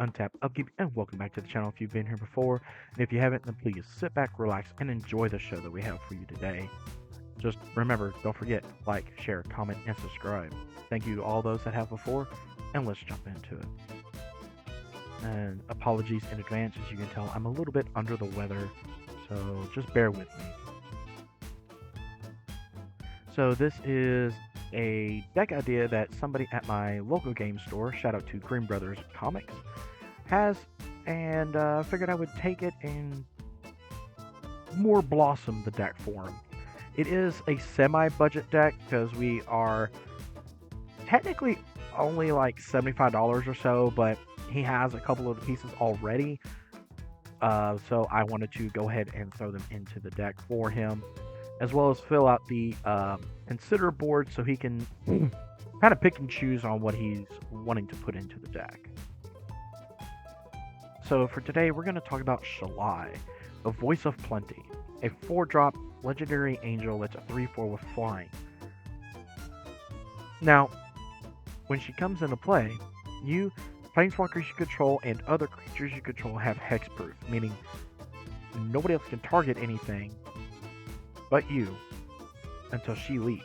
Untap, upkeep, and welcome back to the channel if you've been here before. And if you haven't, then please sit back, relax, and enjoy the show that we have for you today. Just remember, don't forget, like, share, comment, and subscribe. Thank you to all those that have before, and let's jump into it. And apologies in advance, as you can tell, I'm a little bit under the weather, so just bear with me. So this is a deck idea that somebody at my local game store, shout out to Green Brothers Comics, has, and figured I would take it and more blossom the deck for him. It is a semi-budget deck because we are technically only like $75 or so, but he has a couple of the pieces already. So I wanted to go ahead and throw them into the deck for him, as well as fill out the consider board so he can kind of pick and choose on what he's wanting to put into the deck. So for today, we're going to talk about Shalai, the Voice of Plenty, a 4-drop legendary angel that's a 3/4 with flying. Now, when she comes into play, you, planeswalkers you control, and other creatures you control have hexproof, meaning nobody else can target anything but you until she leaves.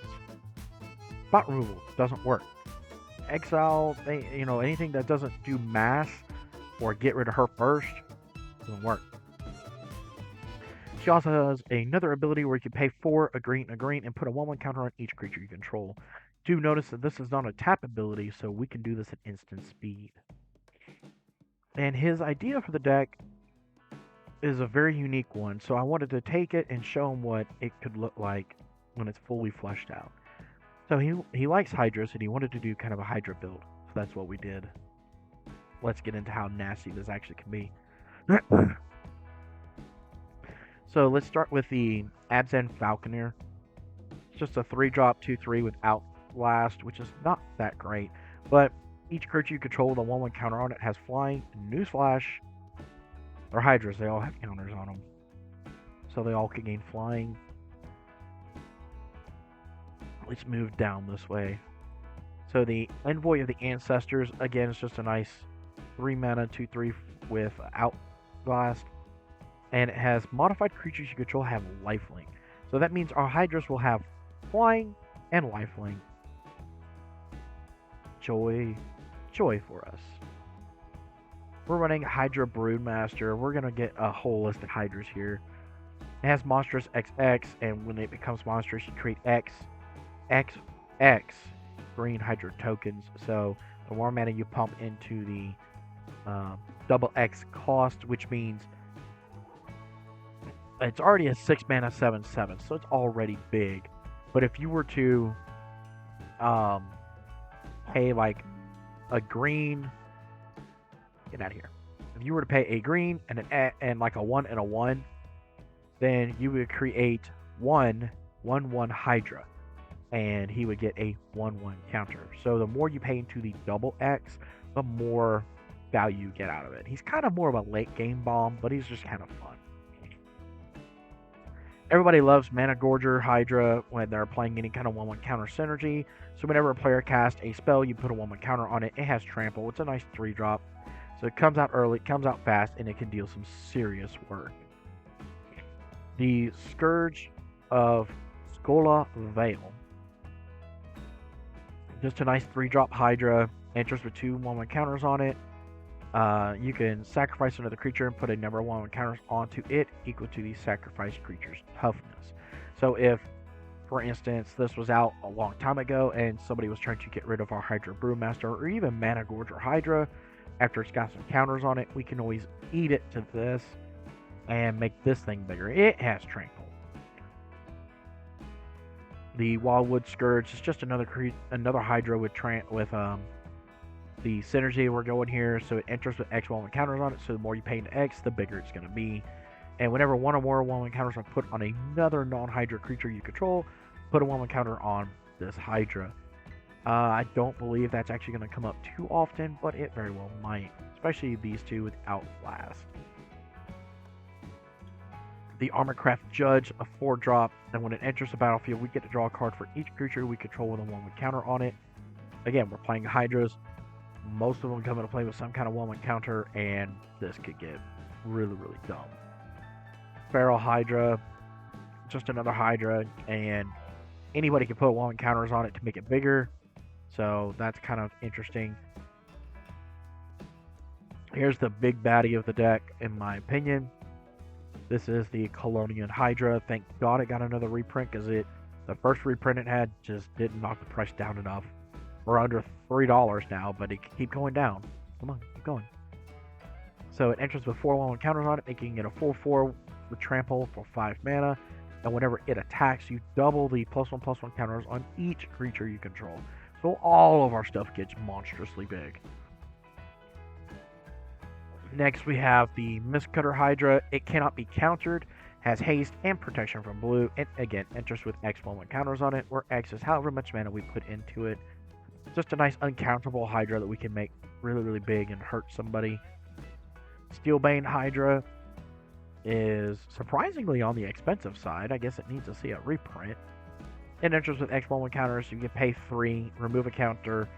Spot removal doesn't work. Exile, anything that doesn't do mass or get rid of her first doesn't work. She also has another ability where you can pay 4 a green and put a 1/1 counter on each creature you control. Do notice that this is not a tap ability, so we can do this at instant speed. And his idea for the deck is a very unique one, so I wanted to take it and show him what it could look like when it's fully fleshed out. So he likes Hydras, and he wanted to do kind of a Hydra build, so that's what we did. Let's get into how nasty this actually can be. So let's start with the Abzan Falconer. It's just a 3-drop 2/3 with Outlast, which is not that great, but each creature you control with a 1/1 counter on it has flying. Newsflash, they're Hydras, they all have counters on them, so they all can gain flying. Let's move down this way. So the Envoy of the Ancestors, again, is just a nice 3-mana 2/3 with Outlast. And it has modified creatures you control have lifelink. So that means our Hydras will have flying and lifelink. Joy for us. We're running Hydra Broodmaster. We're going to get a whole list of Hydras here. It has Monstrous XX, and when it becomes monstrous, you create XX green Hydra tokens. So the more mana you pump into the double X cost, which means it's already a 6-mana 7/7, so it's already big. But if you were to pay like a green, get out of here. If you were to pay a green and like a 1 and a 1, then you would create 1/1 Hydra, and he would get a 1/1 counter. So the more you pay into the double X, the more value you get out of it. He's kind of more of a late game bomb, but he's just kind of fun. Everybody loves Mana Gorger Hydra when they're playing any kind of 1/1 counter synergy. So whenever a player casts a spell, you put a 1/1 counter on it. It has Trample. It's a nice 3-drop. So it comes out early, comes out fast, and it can deal some serious work. The Scourge of Skola Vale. Just a nice 3-drop Hydra. Enters with 2 1/1 counters on it. You can sacrifice another creature and put a number of 1/1 counters onto it equal to the sacrificed creature's toughness. So if, for instance, this was out a long time ago and somebody was trying to get rid of our Hydra Brewmaster or even Mana Gorger Hydra after it's got some counters on it, we can always eat it to this and make this thing bigger. It has Trample. The Wildwood Scourge is just another Hydra with the synergy we're going here, so it enters with X 1/1 counters on it, so the more you pay into X, the bigger it's going to be. And whenever one or more 1/1 counters are put on another non-Hydra creature you control, put a 1/1 counter on this Hydra. I don't believe that's actually going to come up too often, but it very well might, especially these two with Outlast. The Armorcraft Judge, a 4-drop, and when it enters the battlefield, we get to draw a card for each creature we control with a 1/1 counter on it. Again, we're playing Hydras. most of them come into play with some kind of one-one counter, and this could get really, really dumb. Feral Hydra, just another Hydra, and anybody can put one counters on it to make it bigger, so that's kind of interesting. Here's the big baddie of the deck, in my opinion. This is the Colonian Hydra. Thank God it got another reprint, because the first reprint it had just didn't knock the price down enough. We're under $3 now, but it can keep going down. Come on, keep going. So it enters with 4 1 counters on it, making it a 4/4 with trample for 5 mana. And whenever it attacks, you double the +1/+1 counters on each creature you control. So all of our stuff gets monstrously big. Next we have the Mistcutter Hydra. It cannot be countered, has haste and protection from blue, and again enters with X/1/1 counters on it, where X is however much mana we put into it. Just a nice uncounterable Hydra that we can make really, really big and hurt somebody. Steelbane Hydra is surprisingly on the expensive side. I guess it needs to see a reprint. It enters with X/1/1 counters. You can pay 3, remove a counter,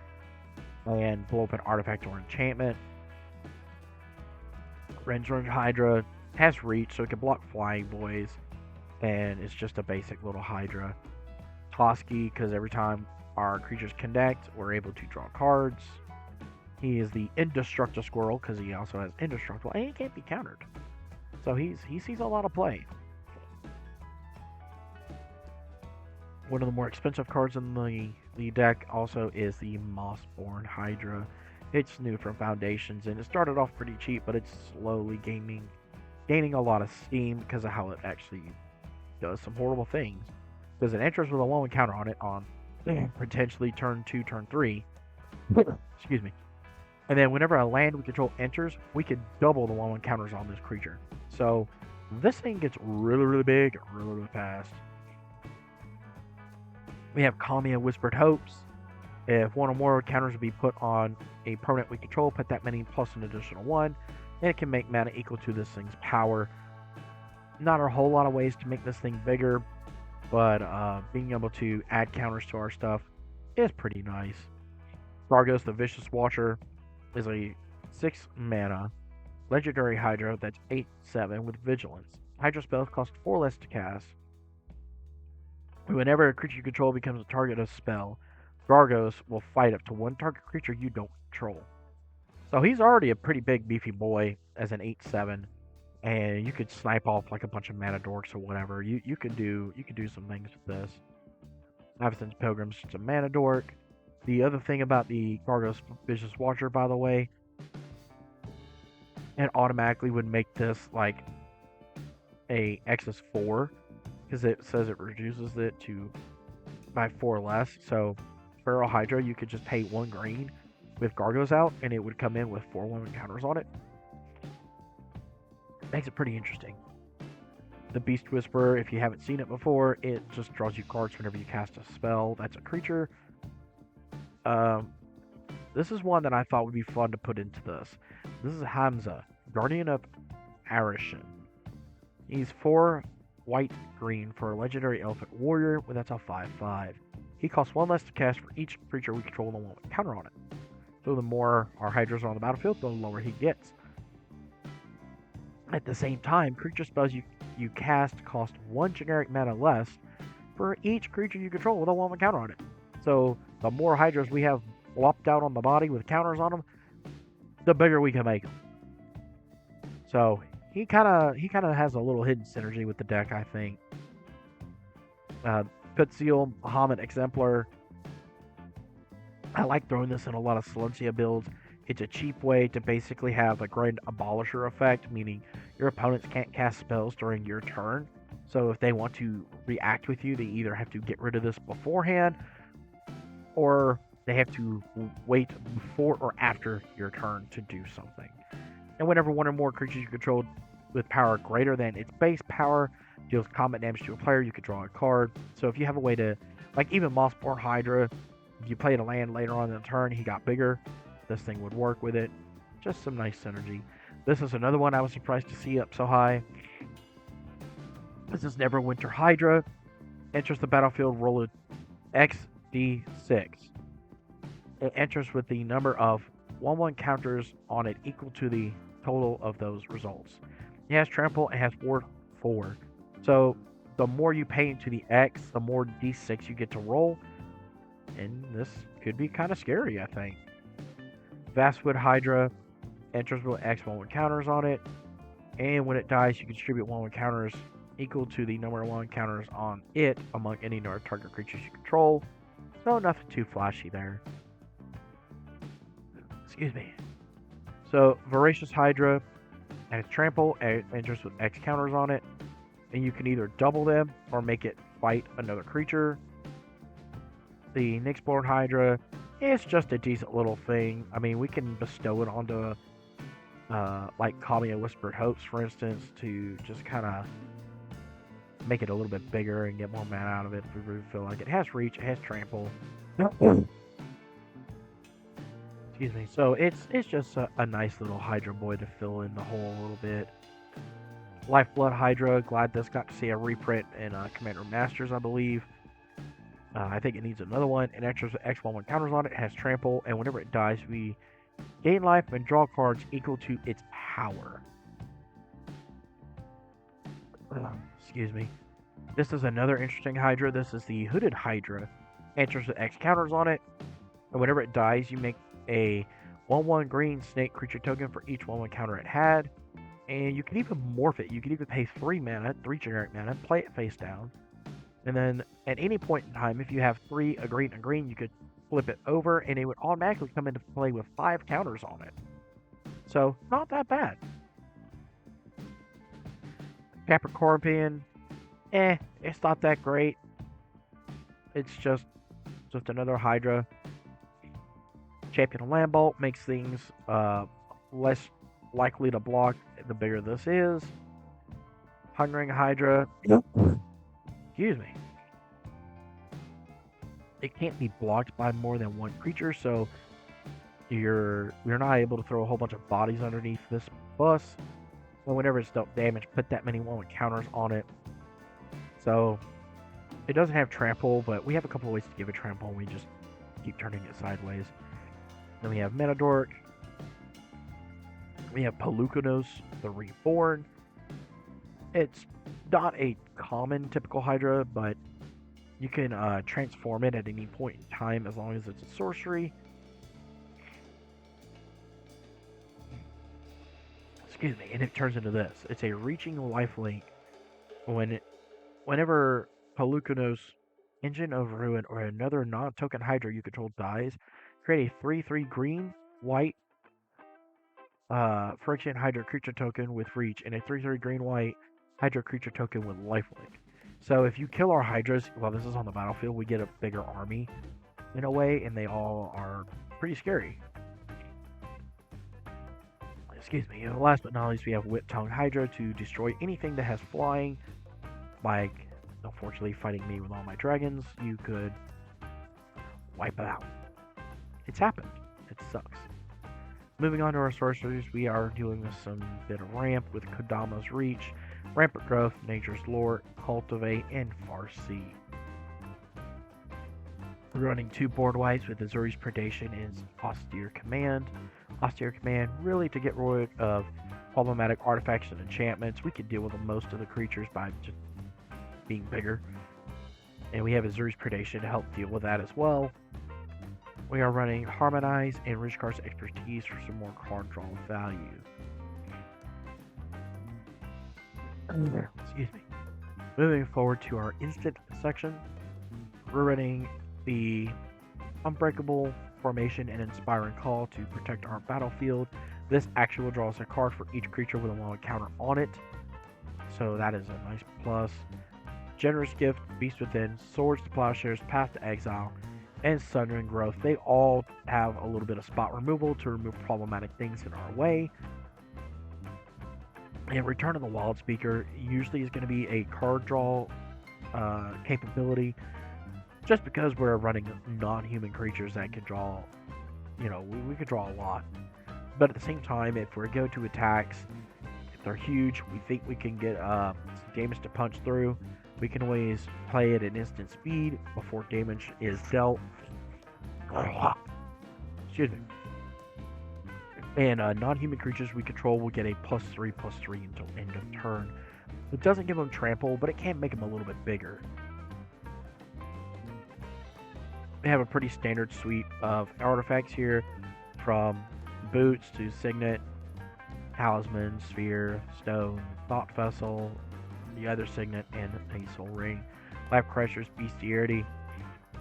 and blow up an artifact or enchantment. Range Hydra has reach, so it can block flying boys, and it's just a basic little Hydra. Toski, because every time our creatures connect, we're able to draw cards. He is the Indestructible Squirrel, because he also has Indestructible, and he can't be countered. So he sees a lot of play. One of the more expensive cards in the deck also is the Mossborn Hydra. It's new from Foundations, and it started off pretty cheap, but it's slowly gaining a lot of steam because of how it actually does some horrible things. Because it enters with a 1/1 counter on it on potentially turn 2, turn 3. Excuse me. And then whenever a land we control enters, we can double the 1/1 counters on this creature. So this thing gets really, really big, really, really fast. We have Kamiya Whispered Hopes. If one or more counters would be put on a permanent we control, put that many plus an additional 1, and it can make mana equal to this thing's power. Not a whole lot of ways to make this thing bigger, but being able to add counters to our stuff is pretty nice. Gargos the Vicious Watcher is a 6 mana legendary Hydra that's 8/7 with Vigilance. Hydra spells cost 4 less to cast. Whenever a creature you control becomes a target of a spell, Gargos will fight up to 1 target creature you don't control. So he's already a pretty big beefy boy as an 8/7, and you could snipe off like a bunch of mana dorks or whatever. You could do some things with this. Avacyn's Pilgrim's just a mana dork. The other thing about the Gargos Vicious Watcher, by the way, it automatically would make this like a X's 4, because it says it reduces it to by 4 less. So Feral Hydra, you could just pay 1 green with Gargos out, and it would come in with 4 1 counters on it. Makes it pretty interesting. The Beast Whisperer, if you haven't seen it before, it just draws you cards whenever you cast a spell. That's a creature. This is one that I thought would be fun to put into this. This is Hamza, Guardian of Arishan. He's 4 white green for a legendary elephant warrior, that's a 5/5. He costs 1 less to cast for each creature we control and 1 counter on it. So the more our Hydras are on the battlefield, the lower he gets. At the same time, creature spells you cast cost 1 generic mana less for each creature you control with a 1 counter on it. So the more Hydras we have lopped out on the body with counters on them, the bigger we can make them. So he kind of has a little hidden synergy with the deck, I think. Pitseal, Muhammad Exemplar. I like throwing this in a lot of Silencia builds. It's a cheap way to basically have a Grand Abolisher effect, meaning your opponents can't cast spells during your turn. So if they want to react with you, they either have to get rid of this beforehand, or they have to wait before or after your turn to do something. And whenever 1 or more creatures you control with power greater than its base power deals combat damage to a player, you can draw a card. So if you have a way to, like even Mossborn Hydra, if you played a land later on in the turn, he got bigger, this thing would work with it. Just some nice synergy. This is another one I was surprised to see up so high. This is Neverwinter Hydra. Enters the battlefield, roll a XD6. It enters with the number of 1/1 counters on it equal to the total of those results. It has trample, it has ward 4. So the more you pay into the X, the more d6 you get to roll. And this could be kind of scary, I think. Vastwood Hydra enters with X 1/1 counters on it. And when it dies, you can distribute 1/1 counters equal to the number 1 counters on it among any target creatures you control. So nothing too flashy there. Excuse me. So Voracious Hydra has trample and enters with X counters on it. And you can either double them or make it fight another creature. The Nyxborn Hydra is just a decent little thing. I mean, we can bestow it onto like Kamiya Whispered Hopes, for instance, to just kind of make it a little bit bigger and get more mana out of it if we really feel like it. It has reach, it has trample. Excuse me. So it's just a nice little Hydra boy to fill in the hole a little bit. Lifeblood Hydra, glad this got to see a reprint in Commander Masters, I believe. I think it needs another one. It enters with X1/1 counters on it. It has trample, and whenever it dies, we gain life and draw cards equal to its power. Excuse me. This is another interesting Hydra. This is the Hooded Hydra. Enters with X counters on it, and whenever it dies, you make a 1/1 green snake creature token for each 1/1 counter it had. And you can even morph it. You can even pay 3 mana, 3 generic mana, play it face down. And then at any point in time, if you have 3 a green, you could flip it over and it would automatically come into play with 5 counters on it. So, not that bad. Capricorn, it's not that great. It's just another Hydra. Champion of Lambalt makes things less likely to block the bigger this is. Hungering Hydra. Excuse me. It can't be blocked by more than 1 creature, so you're not able to throw a whole bunch of bodies underneath this bus. Well, whenever it's dealt damage, put that many 1/1 counters on it. So it doesn't have trample, but we have a couple of ways to give it trample, and we just keep turning it sideways. Then we have Menadork. We have Pelucanos, the Reborn. It's not a common typical Hydra, but you can transform it at any point in time as long as it's a sorcery. Excuse me, and it turns into this. It's a reaching lifelink. Whenever Pelucanos, Engine of Ruin, or another non-token Hydra you control dies, create a 3/3 green, white, Phyrexian Hydra creature token with reach, and a 3/3 green white Hydra creature token with lifelink. So if you kill our Hydras while this is on the battlefield, we get a bigger army in a way, and they all are pretty scary. Excuse me. Last but not least, we have Whip-Tongued Hydra to destroy anything that has flying. Like, unfortunately, fighting me with all my dragons, you could wipe it out. It's happened. It sucks. Moving on to our sorceries, we are dealing with some bit of ramp with Kodama's Reach, Rampant Growth, Nature's Lore, Cultivate, and Farseed. We're running 2 board wipes with Azuri's Predation and Austere Command. Austere Command really to get rid of problematic artifacts and enchantments. We could deal with most of the creatures by just being bigger. And we have Azuri's Predation to help deal with that as well. We are running Harmonize and Rishkar's Expertise for some more card draw value. Excuse me. Moving forward to our instant section, we're running the Unbreakable Formation and Inspiring Call to protect our battlefield. This actually draws a card for each creature with a 1/1 counter on it, so that is a nice plus. Generous Gift, Beast Within, Swords to Plowshares, Path to Exile, and Sundering Growth. They all have a little bit of spot removal to remove problematic things in our way. And Return of the Wild Speaker usually is going to be a card draw capability, just because we're running non-human creatures that can draw, we could draw a lot. But at the same time, if we go to attacks, if they're huge, we think we can get some damage to punch through. We can always play it at instant speed before damage is dealt. Excuse me. And non-human creatures we control will get a +3/+3 until end of turn. It doesn't give them trample, but it can make them a little bit bigger. We have a pretty standard suite of artifacts here, from boots to signet, talisman, sphere, stone, thought vessel, the other signet, and a soul ring. Lab Crusher's Bestiarity.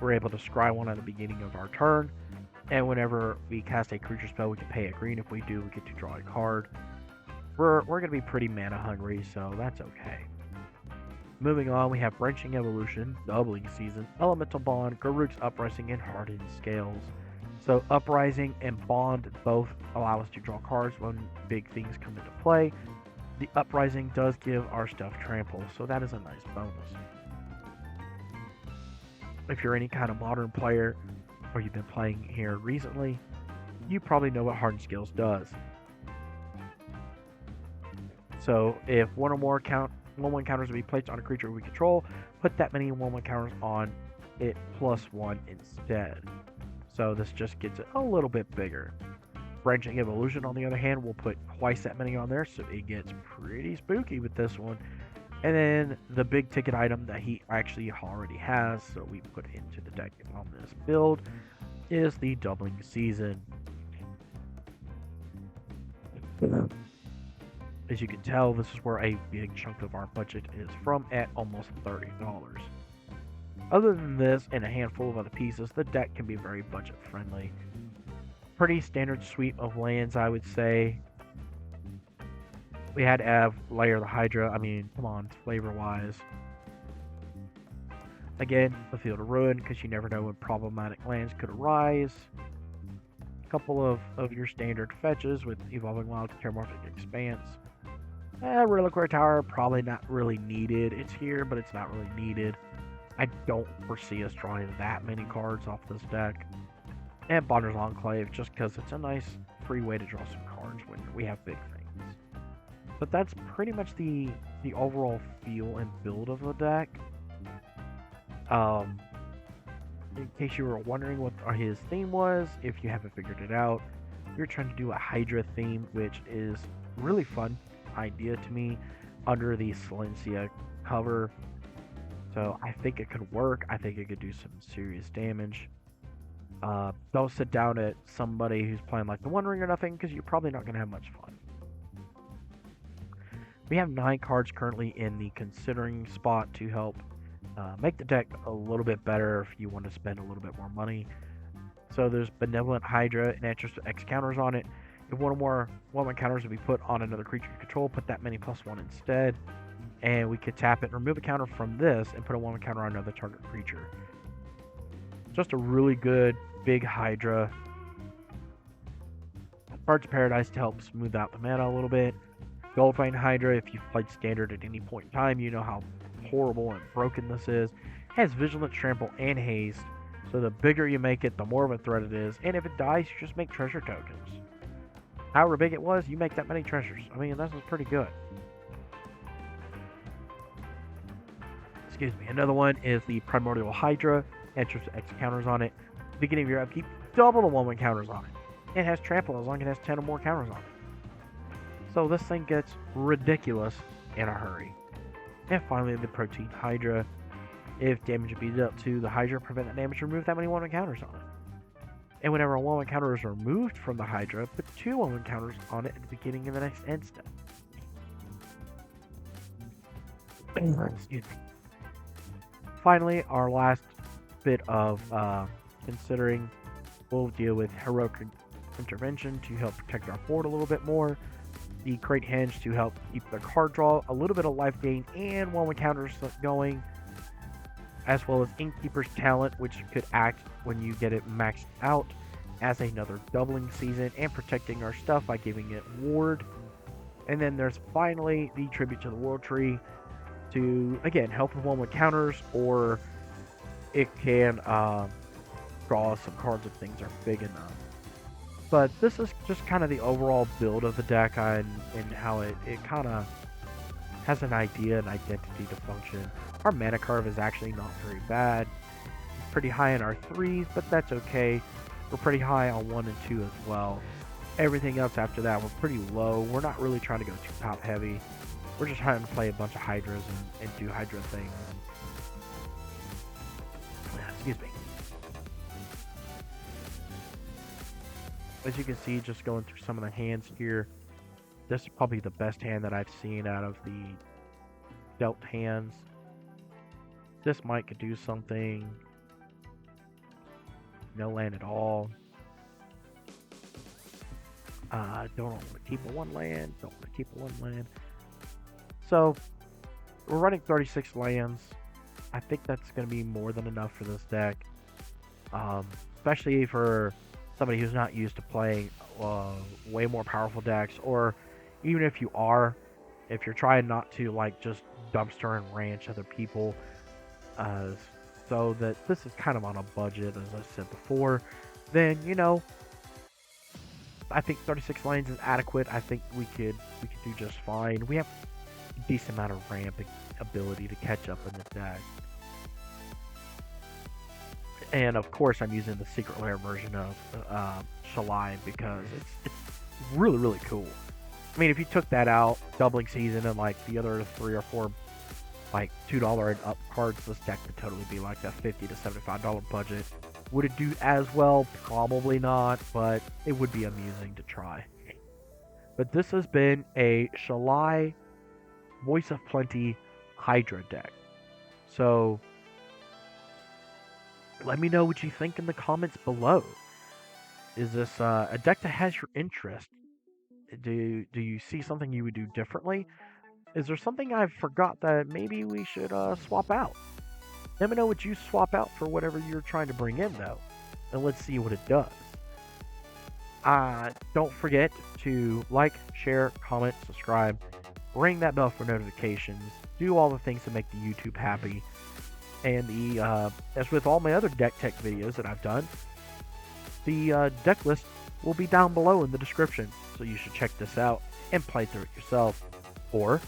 We're able to scry one at the beginning of our turn, and whenever we cast a creature spell, we can pay a green. If we do, we get to draw a card. We're going to be pretty mana hungry, so that's okay. Moving on, we have Branching Evolution, Doubling Season, Elemental Bond, Garruk's Uprising, and Hardened Scales. So Uprising and Bond both allow us to draw cards when big things come into play. The Uprising does give our stuff trample, so that is a nice bonus. If you're any kind of modern player, or you've been playing here recently, you probably know what Hardened Scales does. So if one or more 1/1 counters will be placed on a creature we control, put that many 1/1 counters on it +1 instead. So this just gets it a little bit bigger. Branching Evolution, on the other hand, will put twice that many on there, so it gets pretty spooky with this one. And then the big ticket item that he actually already has, so we put into the deck on this build, is the Doubling Season. As you can tell, this is where a big chunk of our budget is from, at almost $30. Other than this and a handful of other pieces, the deck can be very budget friendly. Pretty standard suite of lands, I would say. We had Ev, Layer the Hydra. I mean, come on, flavor wise. Again, the Field of Ruin, because you never know when problematic lands could arise. A couple of your standard fetches with Evolving Wilds, Terramorphic Expanse. Reliquary Tower, probably not really needed. It's here, but it's not really needed. I don't foresee us drawing that many cards off this deck. And Bonder's Enclave, just because it's a nice free way to draw some cards when we have big things. But that's pretty much the overall feel and build of the deck. In case you were wondering what his theme was, if you haven't figured it out, you're trying to do a Hydra theme, which is really fun idea to me under the Silencia cover. So I think it could work. I think it could do some serious damage. Don't sit down at somebody who's playing like the One Ring or nothing, because you're probably not going to have much fun. We have 9 cards currently in the considering spot to help make the deck a little bit better if you want to spend a little bit more money. So there's Benevolent Hydra and enters X counters on it. If one or more 1/1 counters will be put on another creature you control, put that many +1 instead. And we could tap it and remove a counter from this and put a 1/1 counter on another target creature. Just a really good big Hydra. Birds of Paradise to help smooth out the mana a little bit. Goldvein Hydra, if you've played Standard at any point in time, you know how horrible and broken this is. It has Vigilant, Trample, and Haste, so the bigger you make it, the more of a threat it is, and if it dies, you just make treasure tokens. However big it was, you make that many treasures. I mean, this is pretty good. Excuse me. Another one is the Primordial Hydra. Enters X counters on it. Beginning of your upkeep, double the 1/1 counters on it. It has Trample as long as it has 10 or more counters on it. So this thing gets ridiculous in a hurry. And finally, the Protein Hydra. If damage would be dealt to the Hydra, prevent that damage, remove that many 1/1 counters on it. And whenever a 1/1 counter is removed from the Hydra, put 2 1/1 counters on it at the beginning of the next end step. Excuse me. Finally, our last bit of considering, we'll deal with Heroic Intervention to help protect our board a little bit more. The Crate Henge to help keep the card draw, a little bit of life gain, and 1/1 counters going. As well as Innkeeper's Talent, which could act when you get it maxed out as another Doubling Season, and protecting our stuff by giving it Ward. And then there's finally the Tribute to the World Tree to, again, help with 1/1 counters, or it can draw some cards if things are big enough. But this is just kind of the overall build of the deck and how it kind of has an idea and identity to function. Our mana curve is actually not very bad. It's pretty high in our 3s, but that's okay. We're pretty high on 1 and 2 as well. Everything else after that, we're pretty low. We're not really trying to go too top heavy. We're just trying to play a bunch of Hydras and do Hydra things. Excuse me. As you can see, just going through some of the hands here, this is probably the best hand that I've seen out of the dealt hands. This might could do something. No land at all. Don't want to keep a one land. Don't want to keep a one land. So we're running 36 lands. I think that's going to be more than enough for this deck, especially for somebody who's not used to playing way more powerful decks, or even if you are, if you're trying not to like just dumpster and ranch other people, so that this is kind of on a budget, as I said before, then I think 36 lanes is adequate. I think we could do just fine. We have a decent amount of ramp ability to catch up in the deck. And of course, I'm using the secret lair version of Shalai because it's really really cool. I mean, if you took that out, doubling season, and like the other 3 or 4 like $2 and up cards, this deck could totally be like a $50 to $75 budget. Would it do as well? Probably not, but it would be amusing to try. But this has been a Shalai Voice of Plenty Hydra deck. So let me know what you think in the comments below. Is this a deck that has your interest? Do you see something you would do differently? Is there something I've forgot that maybe we should swap out? Let me know what you swap out for whatever you're trying to bring in, though, and let's see what it does. Don't forget to like, share, comment, subscribe, ring that bell for notifications, do all the things to make the YouTube happy. And as with all my other deck tech videos that I've done, the deck list will be down below in the description, so you should check this out and play through it yourself. Or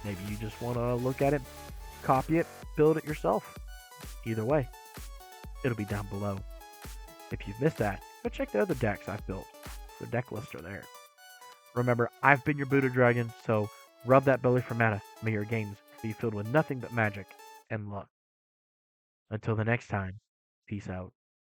maybe you just want to look at it, copy it, build it yourself. Either way, it'll be down below. If you've missed that, go check the other decks I've built. The deck lists are there. Remember, I've been your Buddha Dragon, so rub that belly for mana. May your games be filled with nothing but magic and luck. Until the next time, peace out.